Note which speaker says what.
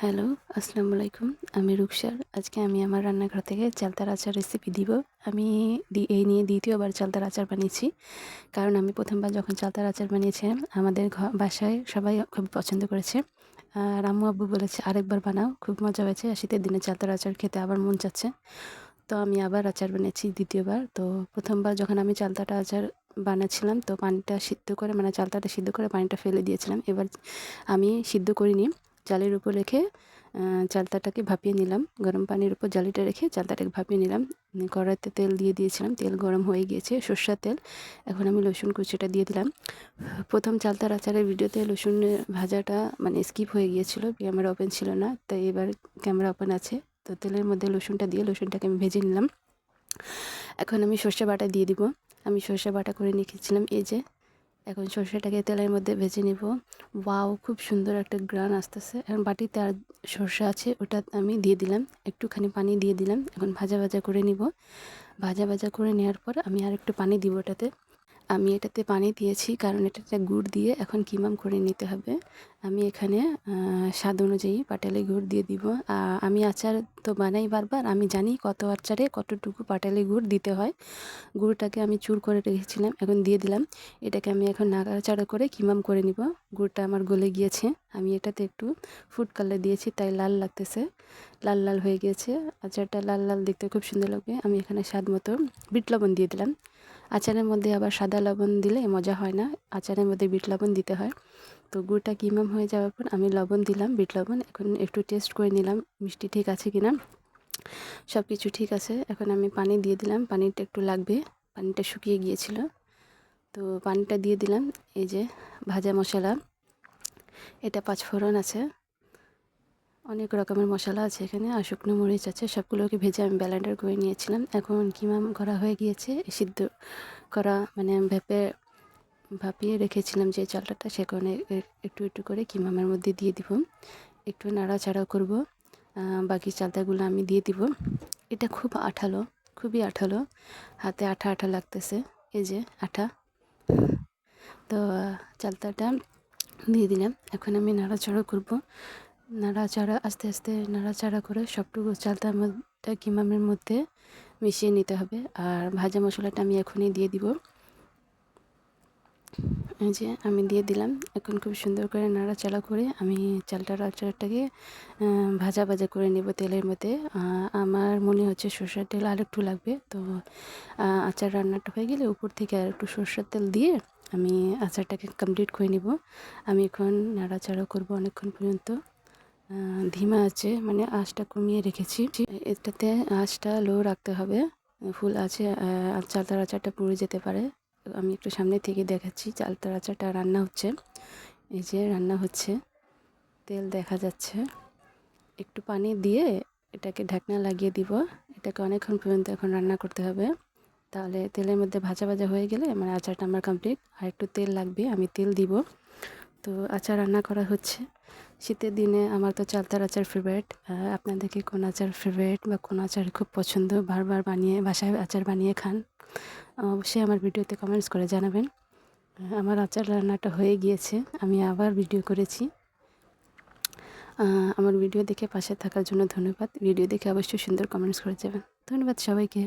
Speaker 1: Hello, আসসালামু আলাইকুম। আমি রুকসার। আজকে আমি আমার রান্নাঘর থেকে চালতার আচার রেসিপি দিব। আমি এই নিয়ে দ্বিতীয়বার চালতার আচার বানিয়েছি। কারণ আমি ১ম বার যখন চালতার আচার বানিয়েছিলাম, আমাদের বাসায় সবাই খুব পছন্দ করেছে। আর আম্মু আব্বু বলেছে, "আরেকবার বানাও, খুব মজা হয়েছে। আর শীতের দিনে চালতার আচার খেতে আবার মন চাচ্ছে।" তো আমি আবার আচার বানিয়েছি দ্বিতীয়বার। তো ১ম বার যখন আমি চালতাটা আচার বানাচ্ছিলাম, তো পানিটা সিদ্ধ করে চালতাটা সিদ্ধ করে পানিটা ফেলে দিয়েছিলাম। এবার আমি সিদ্ধ করিনি। জালের উপর রেখে চালতাটাকে ভাপিয়ে নিলাম। গরম পানির উপর জালিটা রেখে চালতাটাকে ভাপিয়ে নিলাম। কড়াইতে তেল দিয়ে দিয়েছিলাম। তেল গরম হয়ে গিয়েছে, সর্ষের তেল। এখন আমি রসুন কুচিটা দিয়ে দিলাম। প্রথম চালতার আচারের ভিডিওতে রসুনের ভাজাটা স্কিপ হয়ে গিয়েছিল, ক্যামেরা ওপেন ছিল না। তাই এবার ক্যামেরা ওপেন আছে। তো তেলের মধ্যে রসুনটা দিয়ে রসুনটাকে আমি ভেজে নিলাম। এখন আমি সর্ষে বাটা দিয়ে দিব। আমি সর্ষে বাটা করে রেখেছিলাম, এই যে। এখন সর্ষেটাকে তেলের মধ্যে ভেজে নিব। ওয়াও, খুব সুন্দর একটা ঘ্রাণ আসতেছে। এখন বাটিতে আর সর্ষে আছে, ওটা আমি দিয়ে দিলাম। একটুখানি পানি দিয়ে দিলাম। এখন ভাজা ভাজা করে নিব। ভাজা ভাজা করে নেওয়ার পর আমি আর একটু পানি দিব ওটাতে। আমি এটাতে পানি দিয়েছি কারণ এটাতে গুড় দিয়ে এখন কিমাম করে নিতে হবে। আমি এখানে স্বাদ অনুযায়ী পাটালি গুড় দিয়ে দিব। আমি আচার তো বানাই বারবার, আমি জানি কত আচারে কতটুকু পাটালি গুড় দিতে হয়। গুড়টাকে আমি চুর করে রেখেছিলাম, এখন দিয়ে দিলাম। এটাকে আমি এখন নাড়াচাড়া করে কিমাম করে নিব। গুড়টা আমার গলে গিয়েছে। আমি এটাতে একটু ফুড কালার দিয়েছি, তাই লাল লাগতেছে। লাল লাল হয়ে গিয়েছে। আচারটা লাল লাল দেখতে খুব সুন্দর লাগবে। আমি এখানে স্বাদ মতো বিট লবণ দিয়ে দিলাম। আচারের মধ্যে আবার সাদা লবণ দিলে মজা হয় না, আচারের মধ্যে বিট লবণ দিতে হয়। তো গুড়টা কিমাম হয়ে যাওয়ার পর আমি লবণ দিলাম, বিট লবণ। এখন একটু টেস্ট করে নিলাম মিষ্টি ঠিক আছে কিনা। সব কিছু ঠিক আছে। এখন আমি পানি দিয়ে দিলাম, পানিটা একটু লাগবে, পানিটা শুকিয়ে গিয়েছিল। তো পানিটা দিয়ে দিলাম। এই যে ভাজা মশলা, এটা পাঁচফোড়ন আছে, অনেক রকমের মশলা আছে এখানে, আর শুকনো মরিচ আছে। সবগুলোকে ভেজে আমি ব্লেন্ডার করে নিয়েছিলাম। এখন কিমাম করা হয়ে গিয়েছে। সিদ্ধ করা ভাপিয়ে রেখেছিলাম যে চালটা, সেখানে একটু একটু করে কিমামের মধ্যে দিয়ে দিব। একটু নাড়াচাড়া করব। বাকি চালতাগুলো আমি দিয়ে দিব। এটা খুব আঠালো, খুবই আঠালো, হাতে আঠা আঠা লাগতেছে, এই যে আঠা। তো চালতাটা দিয়ে দিলাম। এখন আমি নাড়াচাড়া করব। নাড়াচাড়া আস্তে আস্তে নাড়াচাড়া করে সবটুকু চালতার মধ্যে কিমামের মধ্যে মিশিয়ে নিতে হবে। আর ভাজা মশলাটা আমি এখনই দিয়ে দিব। এই যে আমি দিয়ে দিলাম। এখন খুব সুন্দর করে নাড়াচাড়া করে আমি চালটার আচারটাকে ভাজা ভাজা করে নেব তেলের মধ্যে। আমার মনে হচ্ছে সরষের তেল আর একটু লাগবে। তো আচার রান্নাটা হয়ে গেলে উপর থেকে আর একটু সরষের তেল দিয়ে আমি আচারটাকে কমপ্লিট করে নিব। আমি এখন নাড়াচাড়া করব অনেকক্ষণ পর্যন্ত। ধিমা আছে, আঁচটা কমিয়ে রেখেছি। এটাতে আঁচটা লো রাখতে হবে। ফুল আছে চালতার আচারটা পুড়ে যেতে পারে। আমি একটু সামনে থেকে দেখাচ্ছি, চালতার আচারটা রান্না হচ্ছে। এই যে রান্না হচ্ছে, তেল দেখা যাচ্ছে। একটু পানি দিয়ে এটাকে ঢাকনা লাগিয়ে দিব। এটাকে অনেকক্ষণ পর্যন্ত এখন রান্না করতে হবে। তাহলে তেলের মধ্যে ভাজা ভাজা হয়ে গেলে আচারটা আমার কমপ্লিট। আর একটু তেল লাগবে, আমি তেল দিব। তো আচার রান্না করা হচ্ছে। শীতের দিনে আমার তো চালতার আচার ফেভারিট। আপনাদেরকে কোন আচার ফেভারিট বা কোন আচার খুব পছন্দ, বারবার বাসায় আচার বানিয়ে খান, অবশ্যই আমার ভিডিওতে কমেন্টস করে জানাবেন। আমার আচার রান্নাটা হয়ে গিয়েছে, আমি আবার ভিডিও করেছি। আমার ভিডিও দেখে পাশে থাকার জন্য ধন্যবাদ। ভিডিও দেখে অবশ্যই সুন্দর কমেন্টস করে যাবেন। ধন্যবাদ সবাইকে।